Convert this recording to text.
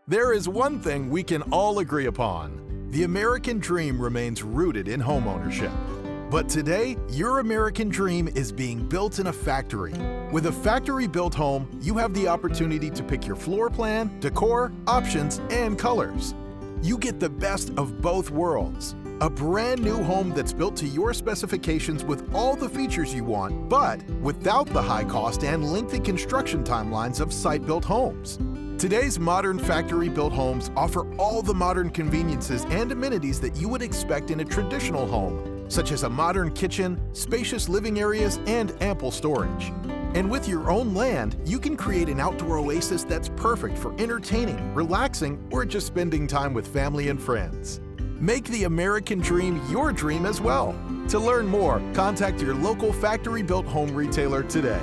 There is one thing we can all agree upon. The American dream remains rooted in homeownership. But today, your American dream is being built in a factory. With a factory-built home, you have the opportunity to pick your floor plan, decor, options, and colors. You get the best of both worlds. A brand new home that's built to your specifications with all the features you want, but without the high cost and lengthy construction timelines of site-built homes. Today's modern factory-built homes offer all the modern conveniences and amenities that you would expect in a traditional home, such as a modern kitchen, spacious living areas, and ample storage. And with your own land, you can create an outdoor oasis that's perfect for entertaining, relaxing, or just spending time with family and friends. Make the American dream your dream as well. To learn more, contact your local factory-built home retailer today.